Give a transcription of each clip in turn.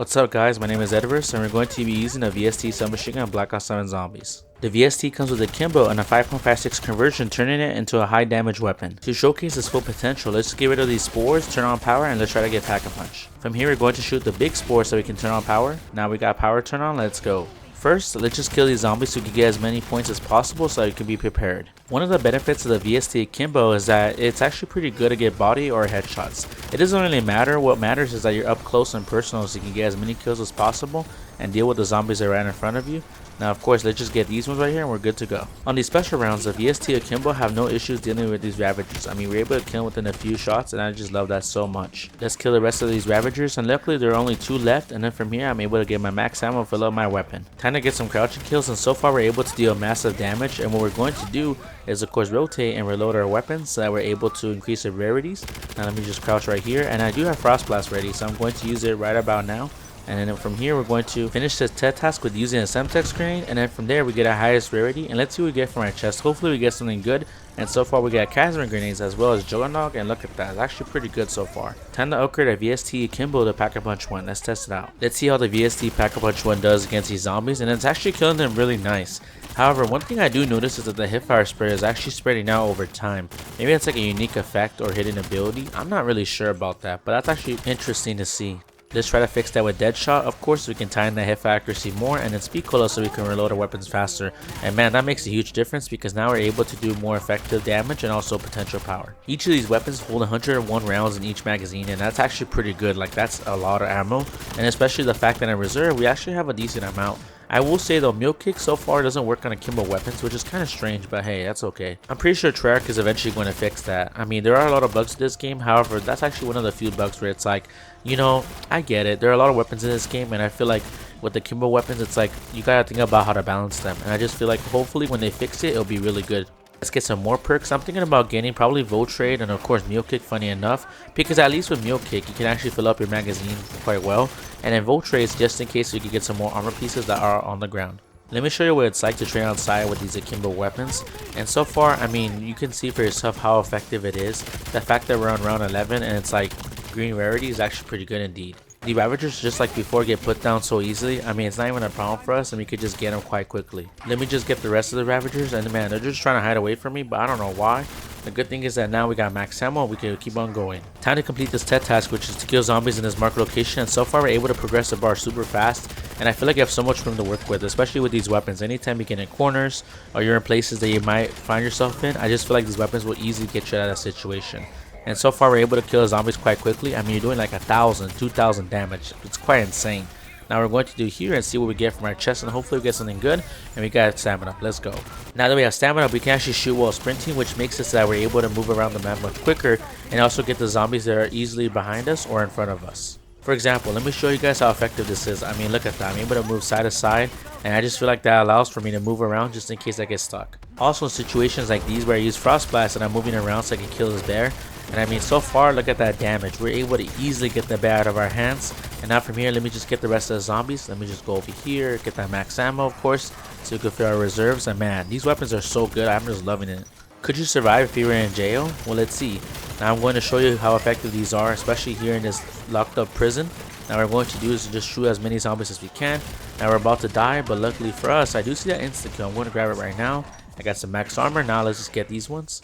What's up guys, my name is DeadVerse and we're going to be using a VST submachine gun on BO7 Zombies. The VST comes with Akimbo and a 5.56 conversion, turning it into a high damage weapon. To showcase its full potential, let's get rid of these spores, turn on power, and let's try to get Pack-A-Punch. From here we're going to shoot the big spore so we can turn on power. Now we got power turn on, let's go. First, let's just kill these zombies so we can get as many points as possible so you can be prepared. One of the benefits of the VST Akimbo is that it's actually pretty good to get body or headshots. It doesn't really matter, what matters is that you're up close and personal so you can get as many kills as possible and deal with the zombies that are right in front of you. Now of course, let's just get these ones right here and we're good to go. On these special rounds, the VST Akimbo have no issues dealing with these Ravagers. I mean, we're able to kill them within a few shots and I just love that so much. Let's kill the rest of these Ravagers, and luckily there are only 2 left, and then from here I'm able to get my max ammo and fill up my weapon. Time to get some crouching kills, and so far we're able to deal massive damage, and what we're going to do is of course rotate and reload our weapons so that we're able to increase the rarities. Now let me just crouch right here, and I do have Frost Blast ready, so I'm going to use it right about now. And then from here we're going to finish this task with using a Semtex grenade, and then from there we get our highest rarity, and let's see what we get from our chest. Hopefully we get something good, and so far we got Casman grenades as well as Juggernog, and look at that, it's actually pretty good so far. Time to upgrade our VST Akimbo to Pack-A-Punch 1. Let's test it out. Let's see how the VST Pack-A-Punch 1 does against these zombies, and it's actually killing them really nice. However, one thing I do notice is that the hipfire spray is actually spreading out over time. Maybe it's like a unique effect or hidden ability. I'm not really sure about that, but that's actually interesting to see. Let's try to fix that with Deadshot. Of course, we can tie in the hip accuracy more, and then Speed Cola so we can reload our weapons faster. And man, that makes a huge difference because now we're able to do more effective damage and also potential power. Each of these weapons hold 101 rounds in each magazine, and that's actually pretty good. Like, that's a lot of ammo, and especially the fact that in reserve we actually have a decent amount. I will say though, Mule Kick so far doesn't work on Akimbo weapons, which is kind of strange, but hey, that's okay. I'm pretty sure Treyarch is eventually going to fix that. I mean, there are a lot of bugs to this game, however, that's actually one of the few bugs where it's like, you know, I get it, there are a lot of weapons in this game, and I feel like with the Akimbo weapons, it's like, you gotta think about how to balance them, and I just feel like hopefully when they fix it, it'll be really good. Let's get some more perks. I'm thinking about getting probably Volt Trade and of course Mule Kick, funny enough, because at least with Mule Kick you can actually fill up your magazine quite well, and then Volt Trade is just in case you can get some more armor pieces that are on the ground. Let me show you what it's like to train outside with these Akimbo weapons, and so far, I mean, you can see for yourself how effective it is. The fact that we're on round 11 and it's like green rarity is actually pretty good indeed. The Ravagers, just like before, get put down so easily. I mean, it's not even a problem for us and we could just get them quite quickly. Let me just get the rest of the Ravagers, and man, they're just trying to hide away from me, but I don't know why. The good thing is that now we got max ammo, we can keep on going. Time to complete this task, which is to kill zombies in this marked location, and so far we're able to progress the bar super fast, and I feel like you have so much room to work with, especially with these weapons. Anytime you get in corners or you're in places that you might find yourself in, I just feel like these weapons will easily get you out of that situation. And so far we're able to kill zombies quite quickly. I mean, you're doing like 1,000, 2,000 damage. It's quite insane. Now we're going to do here and see what we get from our chest, and hopefully we get something good, and we got stamina. Let's go. Now that we have stamina, we can actually shoot while sprinting, which makes it so that we're able to move around the map much quicker and also get the zombies that are easily behind us or in front of us. For example, let me show you guys how effective this is. I mean, look at that. I'm able to move side to side, and I just feel like that allows for me to move around just in case I get stuck. Also in situations like these where I use Frost Blast and I'm moving around so I can kill this bear, and I mean, so far, look at that damage. We're able to easily get the bear out of our hands. And now from here, let me just get the rest of the zombies. Let me just go over here, get that max ammo, of course, so we can fill our reserves. And man, these weapons are so good. I'm just loving it. Could you survive if you were in jail? Well, let's see. Now I'm going to show you how effective these are, especially here in this locked up prison. Now what we're going to do is just shoot as many zombies as we can. Now we're about to die, but luckily for us, I do see that insta kill. I'm going to grab it right now. I got some max armor. Now let's just get these ones.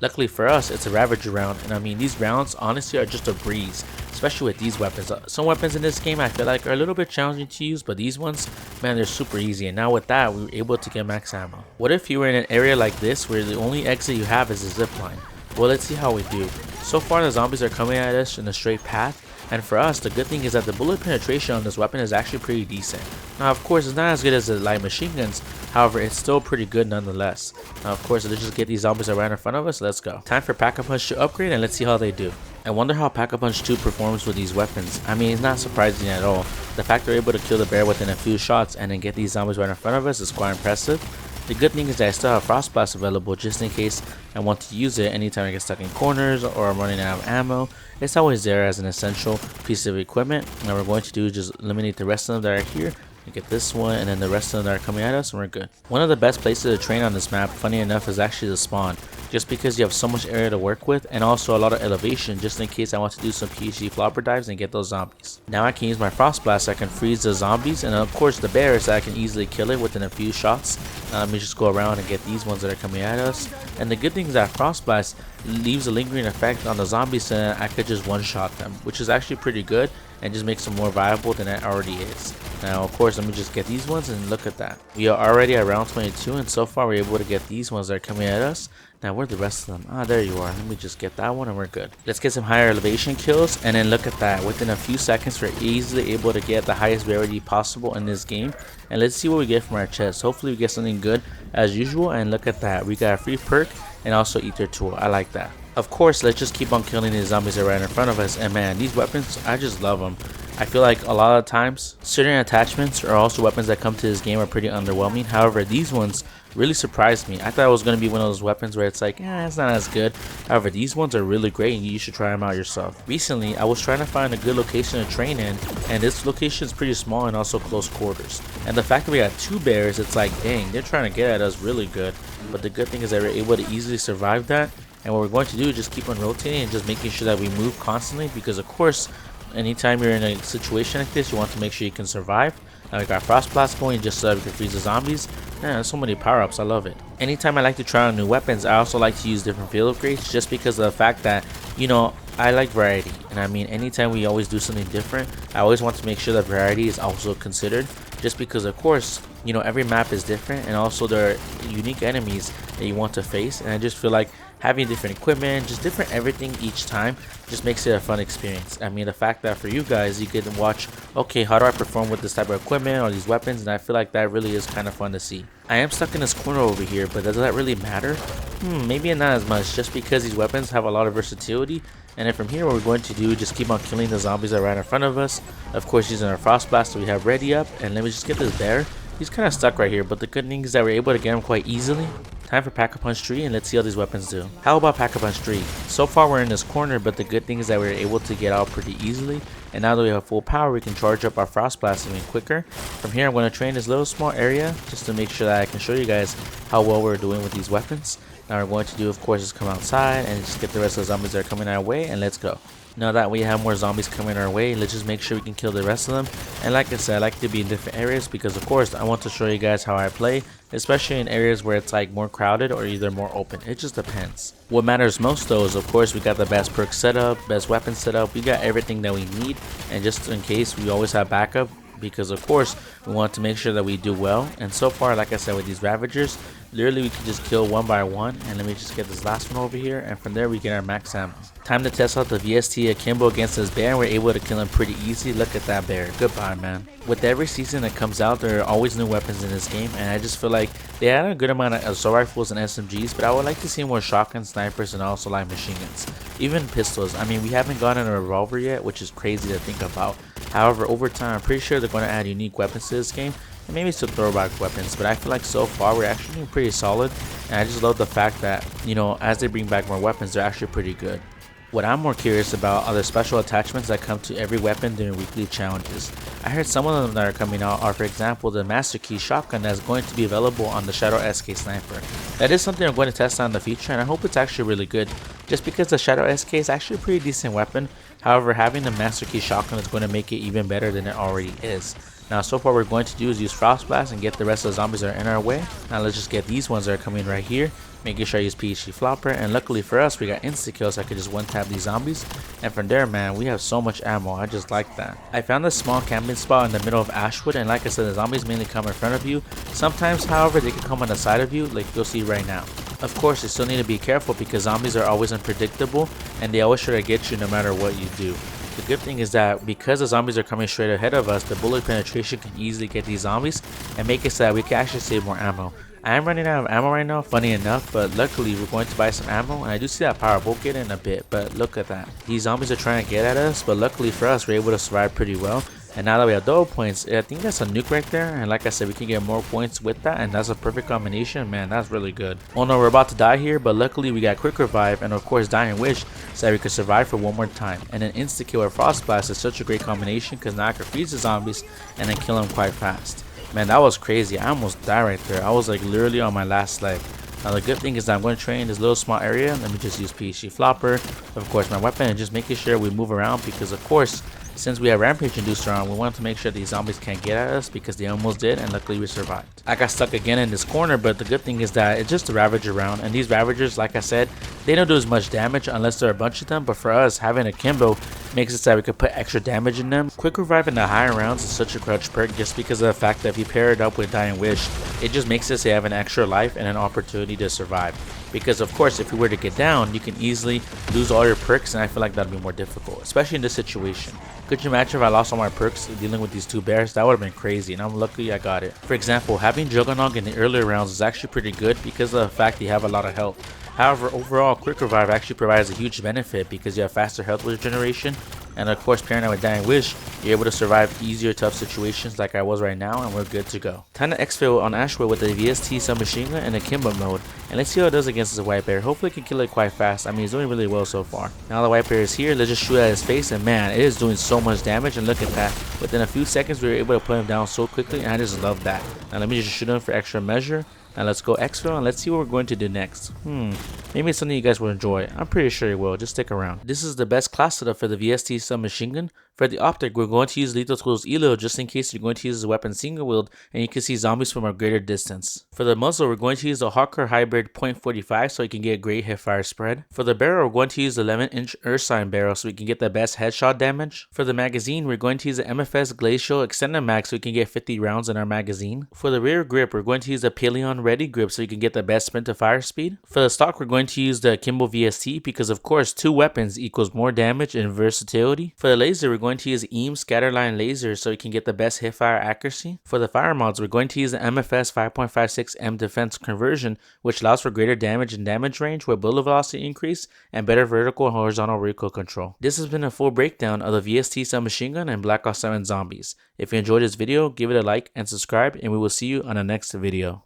Luckily for us, it's a Ravager round, and I mean, these rounds honestly are just a breeze, especially with these weapons. Some weapons in this game I feel like are a little bit challenging to use, but these ones, man, they're super easy. And now with that, we were able to get max ammo. What if you were in an area like this where the only exit you have is a zip line? Well, let's see how we do. So far, the zombies are coming at us in a straight path, and for us, the good thing is that the bullet penetration on this weapon is actually pretty decent. Now, of course, it's not as good as the light machine guns, however, it's still pretty good nonetheless. Now, of course, let's just get these zombies right in front of us. Let's go. Time for Pack-A-Punch to upgrade, and let's see how they do. I wonder how Pack-A-Punch 2 performs with these weapons. I mean, it's not surprising at all. The fact they're able to kill the bear within a few shots and then get these zombies right in front of us is quite impressive. The good thing is that I still have Frost Blast available just in case I want to use it anytime I get stuck in corners or I'm running out of ammo. It's always there as an essential piece of equipment. And what we're going to do is just eliminate the rest of them that are here. We get this one, and then the rest of them that are coming at us, and we're good. One of the best places to train on this map, funny enough, is actually the spawn. just because you have so much area to work with and also a lot of elevation just in case I want to do some PhD flopper dives and get those zombies. Now I can use my Frost Blast, I can freeze the zombies, and of course the bears, I can easily kill it within a few shots. Let me just go around and get these ones that are coming at us. And the good thing is that Frost Blast leaves a lingering effect on the zombies, and I could just one-shot them, which is actually pretty good and just makes them more viable than it already is. Now of course, let me just get these ones, and look at that. We are already at round 22, and so far we're able to get these ones that are coming at us. Now where are the rest of them? Ah, there you are. Let me just get that one and we're good. Let's get some higher elevation kills, and then look at that. Within a few seconds we're easily able to get the highest rarity possible in this game. And let's see what we get from our chest. Hopefully we get something good as usual, and look at that. We got a free perk and also ether tool. I like that. Of course, let's just keep on killing these zombies that are right in front of us, and man, these weapons, I just love them. I feel like a lot of times certain attachments or also weapons that come to this game are pretty underwhelming. However, these ones really surprised me. I thought it was going to be one of those weapons where it's like, it's not as good. However, these ones are really great and you should try them out yourself. Recently, I was trying to find a good location to train in, and this location is pretty small and also close quarters. And the fact that we got two bears, it's like, dang, they're trying to get at us really good. But the good thing is that we're able to easily survive that. And what we're going to do is just keep on rotating and just making sure that we move constantly, because of course, anytime you're in a situation like this, you want to make sure you can survive. Now we got Frost Blast going just so that we can freeze the zombies. Man, there's so many power-ups, I love it. Anytime I like to try out new weapons, I also like to use different field upgrades just because of the fact that, you know, I like variety. And I mean, anytime we always do something different, I always want to make sure that variety is also considered, just because of course, you know, every map is different, and also there are unique enemies that you want to face. And I just feel like having different equipment, just different everything each time, just makes it a fun experience. I mean, the fact that for you guys, you get to watch, okay, how do I perform with this type of equipment or these weapons, and I feel like that really is kind of fun to see. I am stuck in this corner over here, but does that really matter? Maybe not as much, just because these weapons have a lot of versatility. And then from here, what we're going to do is just keep on killing the zombies that are right in front of us. Of course, using our Frost Blast that we have ready up. And let me just get this bear. He's kind of stuck right here, but the good thing is that we're able to get him quite easily. Time for Pack-A-Punch 3, and let's see how these weapons do. How about Pack-A-Punch 3? So far we're in this corner, but the good thing is that we're able to get out pretty easily. And now that we have full power, we can charge up our Frost Blast even quicker. From here, I'm going to train this little small area just to make sure that I can show you guys how well we're doing with these weapons. Now we're going to do, of course, is come outside and just get the rest of the zombies that are coming our way, and let's go. Now that we have more zombies coming our way, let's just make sure we can kill the rest of them. And like I said, I like to be in different areas because of course I want to show you guys how I play, especially in areas where it's like more crowded or either more open. It just depends. What matters most though is of course we got the best perk setup, best weapon setup, we got everything that we need, and just in case we always have backup, because of course we want to make sure that we do well. And so far, like I said, with these Ravagers, literally we can just kill one by one. And let me just get this last one over here, and from there we get our max ammo. Time to test out the VST Akimbo against this bear, and we're able to kill him pretty easy. Look at that bear. Goodbye, man. With every season that comes out, there are always new weapons in this game, and I just feel like they had a good amount of assault rifles and SMGs, but I would like to see more shotguns, snipers, and also light machine guns. Even pistols. I mean, we haven't gotten a revolver yet, which is crazy to think about. However, over time, I'm pretty sure they're going to add unique weapons to this game, and maybe some throwback weapons, but I feel like so far we're actually doing pretty solid. And I just love the fact that, you know, as they bring back more weapons, they're actually pretty good. What I'm more curious about are the special attachments that come to every weapon during weekly challenges. I heard some of them that are coming out are, for example, the Master Key shotgun that's going to be available on the Shadow SK Sniper. That is something I'm going to test out in the future, and I hope it's actually really good, just because the Shadow SK is actually a pretty decent weapon. However, having the Master Key shotgun is going to make it even better than it already is. Now, so far, what we're going to do is use Frost Blast and get the rest of the zombies that are in our way. Now, let's just get these ones that are coming right here, making sure I use PhD Flopper. And luckily for us, we got insta-kills, so I could just one-tap these zombies. And from there, man, we have so much ammo. I just like that. I found a small camping spot in the middle of Ashwood, and like I said, the zombies mainly come in front of you. Sometimes, however, they can come on the side of you, like you'll see right now. Of course, you still need to be careful because zombies are always unpredictable, and they always try to get you no matter what you do. The good thing is that because the zombies are coming straight ahead of us, the bullet penetration can easily get these zombies and make it so that we can actually save more ammo. I am running out of ammo right now, funny enough, but luckily we're going to buy some ammo, and I do see that power. We'll get in a bit, but look at that. These zombies are trying to get at us, but luckily for us, we're able to survive pretty well. And now that we have double points, I think that's a nuke right there. And like I said, we can get more points with that, and that's a perfect combination. Man, that's really good. Oh no, we're about to die here, but luckily we got quick revive and of course dying wish, so that we could survive for one more time. And then insta kill or Frost Blast is such a great combination because now I can freeze the zombies and then kill them quite fast. Man, that was crazy. I almost died right there. I was like literally on my last leg. Now the good thing is that I'm going to train this little small area. Let me just use PhD Flopper, of course my weapon, and just making sure we move around, because of course since we have Rampage Inducer on, we wanted to make sure these zombies can't get at us, because they almost did, and luckily we survived. I got stuck again in this corner, but the good thing is that it's just a Ravager round, and these Ravagers, like I said, they don't do as much damage unless there are a bunch of them, but for us, having Akimbo makes it so that we could put extra damage in them. Quick Revive in the higher rounds is such a clutch perk just because of the fact that if you pair it up with Dying Wish, it just makes it so you have an extra life and an opportunity to survive. Because of course, if you were to get down, you can easily lose all your perks, and I feel like that'd be more difficult, especially in this situation. Could you imagine if I lost all my perks dealing with these two bears? That would have been crazy, and I'm lucky I got it. For example, having Juggernog in the earlier rounds is actually pretty good because of the fact you have a lot of health. However, overall, Quick Revive actually provides a huge benefit because you have faster health regeneration, and of course pairing that with Dying Wish, you're able to survive easier tough situations like I was right now, and we're good to go. Time to exfil on Ashwood with the VST submachine gun and Akimbo mode, and let's see how it does against this white bear. Hopefully it can kill it quite fast. I mean, he's doing really well so far. Now the white bear is here, let's just shoot at his face, and man, it is doing so much damage, and look at that. Within a few seconds we were able to put him down so quickly, and I just love that. Now let me just shoot him for extra measure. Now let's go exfil and let's see what we're going to do next. Maybe it's something you guys will enjoy. I'm pretty sure you will. Just stick around. This is the best class setup for the VST submachine gun. For the Optic, we're going to use Lethal Tools Elo just in case you're going to use the weapon single wield and you can see zombies from a greater distance. For the muzzle, we're going to use the Hawker Hybrid .45 so you can get great hipfire spread. For the barrel, we're going to use the 11-inch Ursine barrel so we can get the best headshot damage. For the magazine, we're going to use the MFS Glacial Extended Mag so we can get 50 rounds in our magazine. For the rear grip, we're going to use the Pillion Ready grip so you can get the best sprint to fire speed. For the stock, we're going to use the Akimbo VST because of course 2 weapons equals more damage and versatility. For the laser, we're going to use Scatterline laser so you can get the best hipfire accuracy. For the fire mods, we're going to use the MFS 5.56M defense conversion, which allows for greater damage and damage range with bullet velocity increase and better vertical and horizontal recoil control. This has been a full breakdown of the VST submachine gun and Black Ops 7 Zombies. If you enjoyed this video, give it a like and subscribe, and we will see you on the next video.